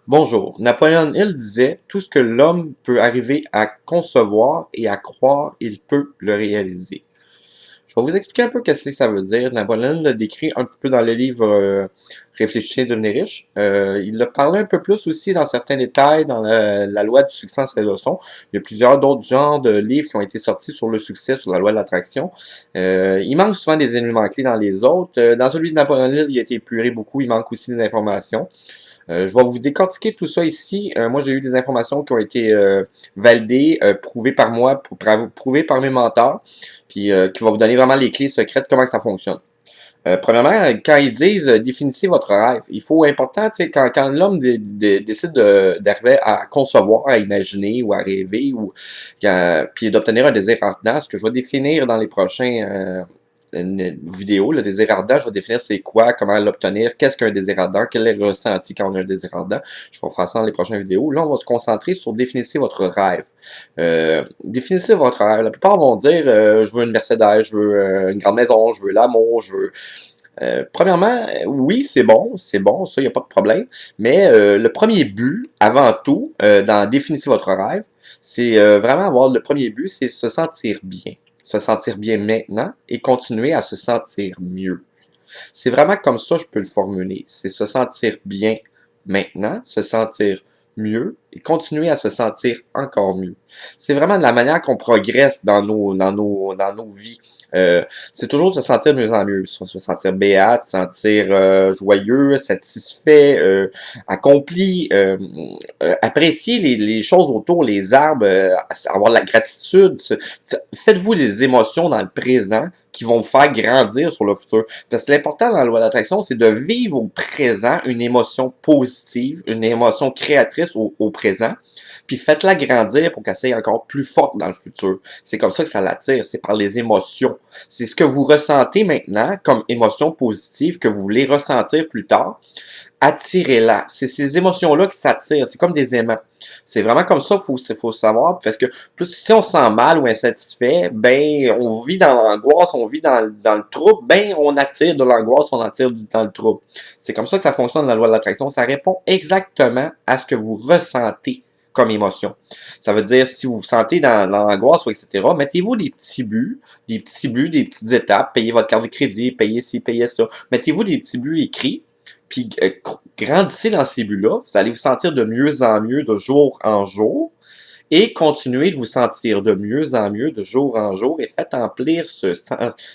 Bonjour. Napoléon Hill disait: Tout ce que l'homme peut arriver à concevoir et à croire, il peut le réaliser. Je vais vous expliquer un peu ce que ça veut dire. Napoléon le décrit un petit peu dans le livre Réfléchissez, devenez riche. Il a parlé un peu plus aussi dans certains détails dans la loi du succès en ses leçons. Il y a plusieurs d'autres genres de livres qui ont été sortis sur le succès, sur la loi de l'attraction. Il manque souvent des éléments clés dans les autres. Dans celui de Napoléon Hill, il a été épuré beaucoup. Il manque aussi des informations. Je vais vous décortiquer tout ça ici. Moi, j'ai eu des informations qui ont été validées, prouvées par moi, prouvées par mes mentors, puis qui vont vous donner vraiment les clés secrètes, comment que ça fonctionne. Premièrement, quand ils disent définissez votre rêve, il faut important, tu sais, quand l'homme décide d'arriver à concevoir, à imaginer ou à rêver, ou puis d'obtenir un désir ardent, ce que je vais définir dans les prochains une vidéo, le désir ardent, je vais définir c'est quoi, comment l'obtenir, qu'est-ce qu'un désir ardent, quel est le ressenti quand on a un désir ardent. Je vais faire ça dans les prochaines vidéos. Là, on va se concentrer sur définissez votre rêve. Définissez votre rêve. La plupart vont dire je veux une Mercedes, je veux une grande maison, je veux l'amour, je veux... premièrement, oui, c'est bon, ça, il n'y a pas de problème. Mais le premier but, avant tout, dans définissez votre rêve, c'est vraiment avoir le premier but, c'est se sentir bien. Se sentir bien maintenant et continuer à se sentir mieux. C'est vraiment comme ça que je peux le formuler. C'est se sentir bien maintenant, se sentir mieux et continuer à se sentir encore mieux. C'est vraiment de la manière qu'on progresse dans nos vies. C'est toujours se sentir de mieux en mieux, se sentir béate, se sentir joyeux, satisfait, accompli, apprécier les choses autour, les arbres, avoir de la gratitude. Faites-vous des émotions dans le présent qui vont vous faire grandir sur le futur. Parce que l'important dans la loi d'attraction, c'est de vivre au présent une émotion positive, une émotion créatrice au présent, puis faites-la grandir pour qu'elle soit encore plus forte dans le futur. C'est comme ça que ça l'attire, c'est par les émotions. C'est ce que vous ressentez maintenant comme émotion positive que vous voulez ressentir plus tard. Attirez-la. C'est ces émotions-là qui s'attirent. C'est comme des aimants. C'est vraiment comme ça, faut savoir, parce que plus si on se sent mal ou insatisfait, ben, on vit dans l'angoisse, on vit dans le trouble, ben, on attire de l'angoisse, on attire dans le trouble. C'est comme ça que ça fonctionne la loi de l'attraction. Ça répond exactement à ce que vous ressentez comme émotion. Ça veut dire, si vous vous sentez dans l'angoisse, etc., mettez-vous des petits buts, des petites étapes, payez votre carte de crédit, payez ci, payez ça. Mettez-vous des petits buts écrits, puis grandissez dans ces buts-là, vous allez vous sentir de mieux en mieux de jour en jour, et continuez de vous sentir de mieux en mieux de jour en jour, et faites emplir ce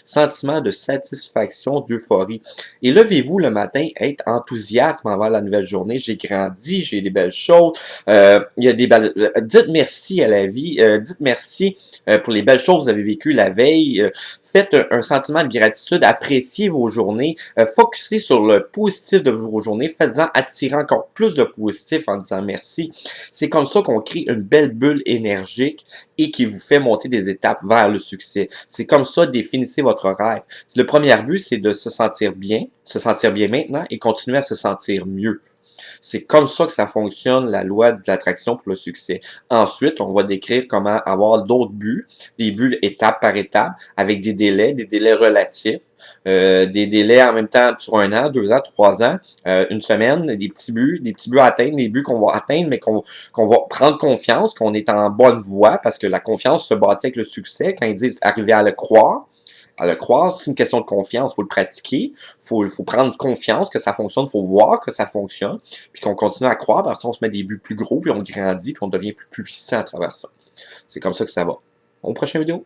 sentiment de satisfaction, d'euphorie. Et levez-vous le matin, être enthousiaste envers la nouvelle journée. J'ai grandi, j'ai des belles choses, il y a des belles... dites merci à la vie, dites merci pour les belles choses que vous avez vécues la veille, faites un sentiment de gratitude, appréciez vos journées, focussez sur le positif de vos journées, faites-en attirer encore plus de positif en disant merci. C'est comme ça qu'on crée une belle bulle énergique et qui vous fait monter des étapes vers le succès. C'est comme ça, définissez votre rêve. Le premier but, c'est de se sentir bien maintenant et continuer à se sentir mieux. C'est comme ça que ça fonctionne, la loi de l'attraction pour le succès. Ensuite, on va décrire comment avoir d'autres buts, des buts étape par étape, avec des délais relatifs, des délais en même temps sur 1 an, 2 ans, 3 ans, une semaine, des petits buts à atteindre, des buts qu'on va atteindre, mais qu'on va prendre confiance, qu'on est en bonne voie, parce que la confiance se bâtit avec le succès. Quand ils disent arriver à le croire, c'est une question de confiance, il faut le pratiquer, faut prendre confiance que ça fonctionne, il faut voir que ça fonctionne, puis qu'on continue à croire, parce qu'on se met des buts plus gros, puis on grandit, puis on devient plus puissant à travers ça. C'est comme ça que ça va. Au prochain vidéo.